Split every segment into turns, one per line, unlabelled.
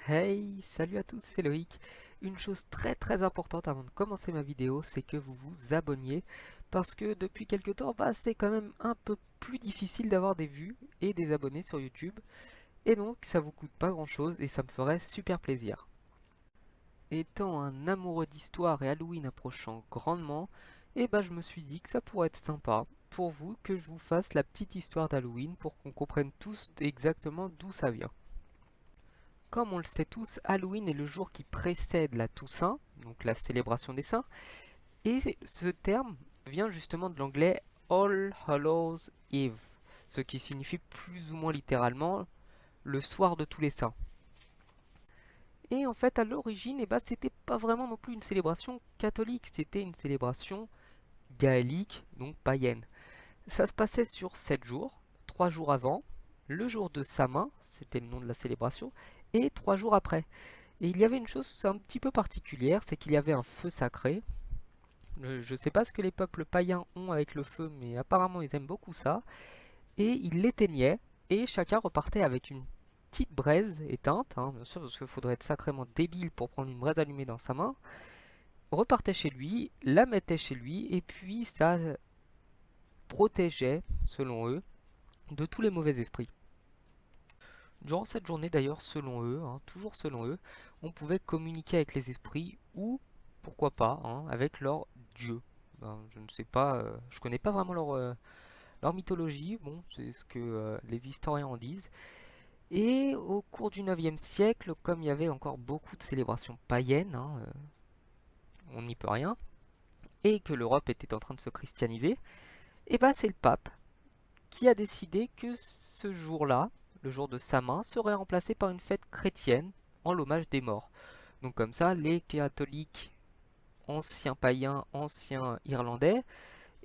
Hey, salut à tous, c'est Loïc. Une chose très importante avant de commencer ma vidéo, c'est que vous vous abonniez parce que depuis quelques temps, c'est quand même un peu plus difficile d'avoir des vues et des abonnés sur YouTube et donc ça vous coûte pas grand chose et ça me ferait super plaisir. Étant un amoureux d'histoire et Halloween approchant grandement, je me suis dit que ça pourrait être sympa pour vous que je vous fasse la petite histoire d'Halloween pour qu'on comprenne tous exactement d'où ça vient. Comme on le sait tous, Halloween est le jour qui précède la Toussaint, donc la célébration des saints, et ce terme vient justement de l'anglais All Hallows Eve, ce qui signifie plus ou moins littéralement le soir de tous les saints. Et en fait, à l'origine, c'était pas vraiment non plus une célébration catholique, c'était une célébration gaélique, donc païenne. Ça se passait sur 7 jours, 3 jours avant, le jour de Samin, c'était le nom de la célébration, et 3 jours après. Et il y avait une chose un petit peu particulière, c'est qu'il y avait un feu sacré. Je ne sais pas ce que les peuples païens ont avec le feu, mais apparemment ils aiment beaucoup ça. Et ils l'éteignaient, et chacun repartait avec une petite braise éteinte, hein, bien sûr, parce qu'il faudrait être sacrément débile pour prendre une braise allumée dans sa main. Repartait chez lui, la mettait chez lui, et puis ça protégeait, selon eux, de tous les mauvais esprits. Durant cette journée d'ailleurs, selon eux, hein, toujours selon eux, on pouvait communiquer avec les esprits ou, pourquoi pas, hein, avec leur dieu. Je ne sais pas, je connais pas vraiment leur mythologie, bon, c'est ce que les historiens en disent. Et au cours du 9e siècle, comme il y avait encore beaucoup de célébrations païennes, hein, on n'y peut rien, et que l'Europe était en train de se christianiser, c'est le pape qui a décidé que ce jour-là, le jour de Samin, serait remplacé par une fête chrétienne en l'hommage des morts. Donc comme ça, les catholiques, anciens païens, anciens irlandais,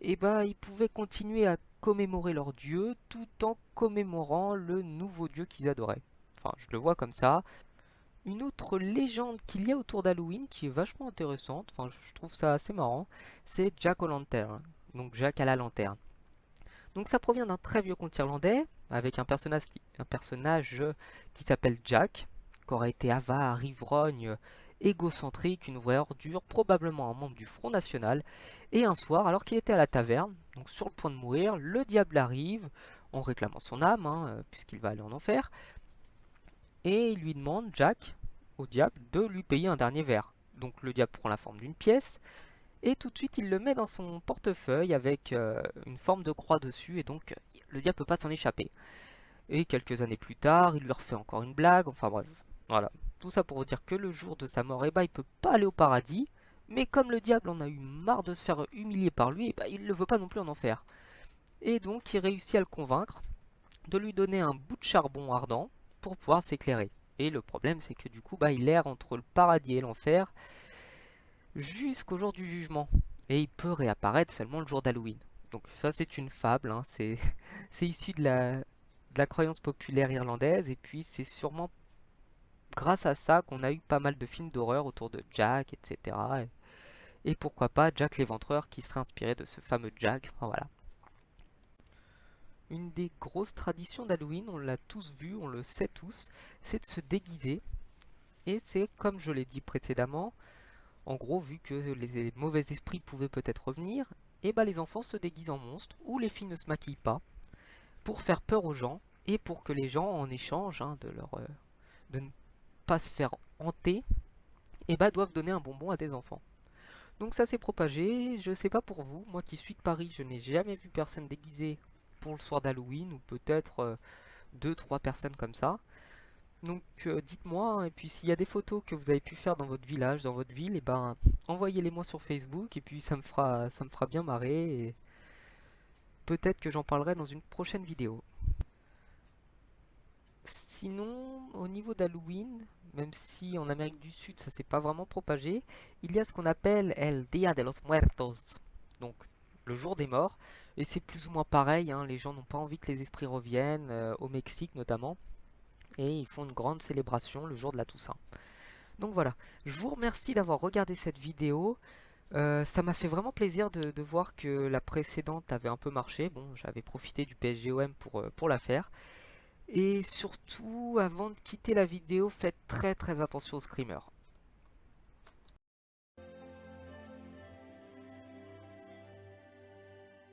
ils pouvaient continuer à commémorer leur dieu tout en commémorant le nouveau dieu qu'ils adoraient. Enfin, je le vois comme ça. Une autre légende qu'il y a autour d'Halloween qui est vachement intéressante, enfin je trouve ça assez marrant, c'est Jack O'Lantern, donc Jack à la lanterne. Donc ça provient d'un très vieux conte irlandais, avec un personnage qui s'appelle Jack, qui aurait été avare, ivrogne, égocentrique, une vraie ordure, probablement un membre du Front National. Et un soir, alors qu'il était à la taverne, donc sur le point de mourir, le diable arrive, en réclamant son âme, hein, puisqu'il va aller en enfer, et il lui demande, Jack, au diable, de lui payer un dernier verre. Donc le diable prend la forme d'une pièce, et tout de suite, il le met dans son portefeuille avec une forme de croix dessus, et donc le diable peut pas s'en échapper. Et quelques années plus tard, il lui refait encore une blague, enfin bref, voilà. Tout ça pour vous dire que le jour de sa mort, il peut pas aller au paradis, mais comme le diable en a eu marre de se faire humilier par lui, il ne veut pas non plus en enfer. Et donc, il réussit à le convaincre de lui donner un bout de charbon ardent pour pouvoir s'éclairer. Et le problème, c'est que du coup, il erre entre le paradis et l'enfer, jusqu'au jour du jugement. Et il peut réapparaître seulement le jour d'Halloween. Donc ça c'est une fable, hein, c'est issu de la croyance populaire irlandaise, et puis c'est sûrement grâce à ça qu'on a eu pas mal de films d'horreur autour de Jack, etc. Et pourquoi pas Jack l'Éventreur qui serait inspiré de ce fameux Jack, enfin, voilà. Une des grosses traditions d'Halloween, on l'a tous vu, on le sait tous, c'est de se déguiser. Et c'est comme je l'ai dit précédemment, en gros, vu que les mauvais esprits pouvaient peut-être revenir, les enfants se déguisent en monstres ou les filles ne se maquillent pas pour faire peur aux gens et pour que les gens, en échange de ne pas se faire hanter, doivent donner un bonbon à des enfants. Donc ça s'est propagé, je sais pas pour vous, moi qui suis de Paris, je n'ai jamais vu personne déguisé pour le soir d'Halloween, ou peut-être 2-3 personnes comme ça. Donc dites-moi, et puis s'il y a des photos que vous avez pu faire dans votre village, dans votre ville, envoyez-les moi sur Facebook, et puis ça me fera bien marrer, et peut-être que j'en parlerai dans une prochaine vidéo. Sinon, au niveau d'Halloween, même si en Amérique du Sud ça s'est pas vraiment propagé, il y a ce qu'on appelle El Día de los Muertos, donc le jour des morts, et c'est plus ou moins pareil, hein, les gens n'ont pas envie que les esprits reviennent, au Mexique notamment, et ils font une grande célébration le jour de la Toussaint. Donc voilà, je vous remercie d'avoir regardé cette vidéo. Ça m'a fait vraiment plaisir de voir que la précédente avait un peu marché. Bon, j'avais profité du PSGOM pour la faire. Et surtout, avant de quitter la vidéo, faites très très attention aux screamers.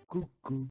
Coucou.